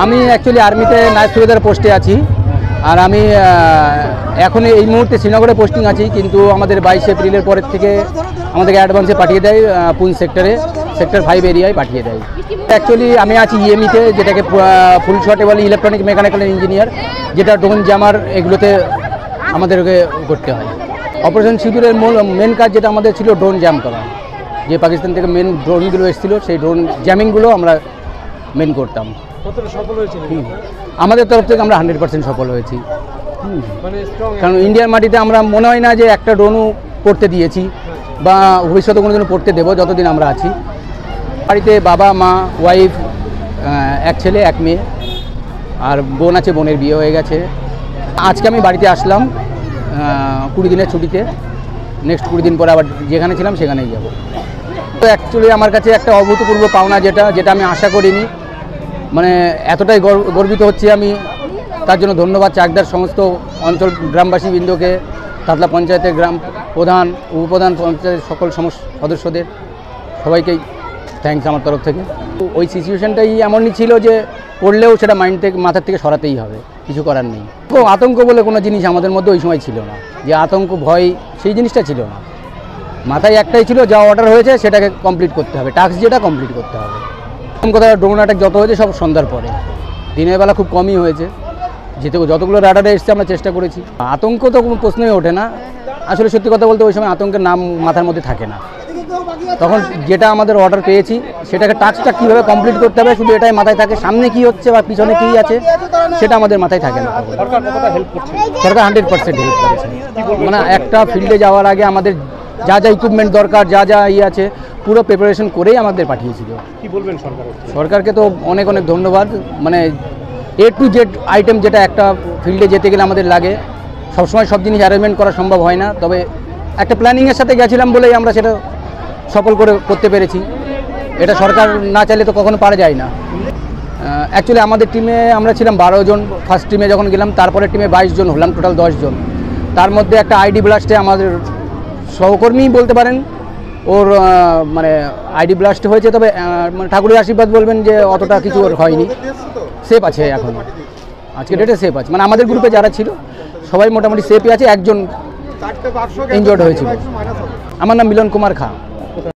আমি অ্যাকচুয়ালি আর্মিতে নাইট সুবেদার পোস্টে আছি, আর আমি এখন এই মুহূর্তে শ্রীনগরে পোস্টিং আছি, কিন্তু আমাদের 22 এপ্রিলের পরের থেকে আমাদেরকে অ্যাডভান্সে পাঠিয়ে দেয় পুঞ্চ সেক্টর 5 এরিয়ায় পাঠিয়ে দেয়। অ্যাকচুয়ালি আমি আছি ইএমইতে, যেটাকে ফুল শর্টে বলি ইলেকট্রনিক মেকানিক্যাল ইঞ্জিনিয়ার, যেটা ড্রোন জামার এগুলোতে আমাদেরকে করতে হয়। অপারেশন সিঁদুরের মেন কাজ যেটা আমাদের ছিল ড্রোন জ্যাম করা, যে পাকিস্তান থেকে মেন ড্রোনগুলো এসেছিলো সেই ড্রোন জ্যামিংগুলো আমরা মেন করতাম। সফল হয়েছে আমাদের তরফ থেকে আমরা 100% সফল হয়েছি। কারণ ইন্ডিয়ার মাটিতে আমরা মনে হয় না যে একটা ড্রোনও পড়তে দিয়েছি বা ভবিষ্যতে কোনো দিন পড়তে দেবো যতদিন আমরা আছি। বাড়িতে বাবা মা ওয়াইফ, এক ছেলে এক মেয়ে, আর বোন আছে, বোনের বিয়ে হয়ে গেছে। আজকে আমি বাড়িতে আসলাম 20 দিনের ছুটিতে, নেক্সট 20 দিন পরে আবার যেখানে ছিলাম সেখানেই যাব। তো অ্যাকচুয়ালি আমার কাছে একটা অভূতপূর্ব পাওনা, যেটা আমি আশা করিনি, মানে এতটাই গর্বিত হচ্ছি আমি। তার জন্য ধন্যবাদ চাকদার সমস্ত অঞ্চল গ্রামবাসীবৃন্দকে, তাতলা পঞ্চায়েতের গ্রাম প্রধান, উপপ্রধান, পঞ্চায়েতের সকল সদস্যদের, সবাইকেই থ্যাঙ্কস আমার তরফ থেকে। ওই সিচুয়েশানটাই এমনই ছিল যে পড়লেও সেটা মাথার থেকে সরাতেই হবে, কিছু করার নেই। তো আতঙ্ক বলে কোনো জিনিস আমাদের মধ্যে ওই সময় ছিল না, যে আতঙ্ক ভয় সেই জিনিসটা ছিল না। মাথায় একটাই ছিল, যা অর্ডার হয়েছে সেটাকে কমপ্লিট করতে হবে, টাস্ক যেটা কমপ্লিট করতে হবে। কথা ড্রোন অ্যাটাক যত হয়েছে সব সন্ধ্যার পরে, দিনের বেলা খুব কমই হয়েছে। যতগুলো রাডারে এসছে আমরা চেষ্টা করেছি। আতঙ্ক তো কোনো প্রশ্নই ওঠে না। আসলে সত্যি কথা বলতে ওই সময় আতঙ্কের নাম মাথার মধ্যে থাকে না। তখন যেটা আমাদের অর্ডার পেয়েছি সেটাকে টাস্কটা কীভাবে কমপ্লিট করতে হবে শুধু এটাই মাথায় থাকে, সামনে কী হচ্ছে বা পিছনে কী আছে সেটা আমাদের মাথায় থাকে না। সরকার 100% হেল্প করেছে। মানে একটা ফিল্ডে যাওয়ার আগে আমাদের যা যা ইকুইপমেন্ট দরকার, যা যা আছে, পুরো প্রিপারেশন করেই আমাদের পাঠিয়েছিল। কি বলবেন সরকারকে? তো অনেক অনেক ধন্যবাদ। মানে A to Z আইটেম যেটা একটা ফিল্ডে যেতে গেলে আমাদের লাগে, সবসময় সব জিনিস অ্যারেঞ্জমেন্ট করা সম্ভব হয় না, তবে একটা প্ল্যানিংয়ের সাথে গেছিলাম বলেই আমরা সেটা সফল করতে পেরেছি। এটা সরকার না চাইলে তো কখনো পারা যায় না। অ্যাকচুয়ালি আমাদের টিমে আমরা ছিলাম 12 জন ফার্স্ট টিমে যখন গেলাম, তারপরে টিমে 22 জন হলাম, টোটাল 10 জন। তার মধ্যে একটা আইডি ব্লাস্টে আমাদের সহকর্মী বলতে পারেন, ওর মানে আইডি ব্লাস্ট হয়েছে, তবে মানে ঠাকুরের আশীর্বাদ বলবেন যে অতটা কিছু ওর হয়নি, সেফ আছে এখন, আজকে ডেটে সেফ আছে। মানে আমাদের গ্রুপে যারা ছিল সবাই মোটামুটি সেফই আছে, একজন ইনজোর্ড হয়েছিল। আমার নাম মিলন কুমার খাঁ।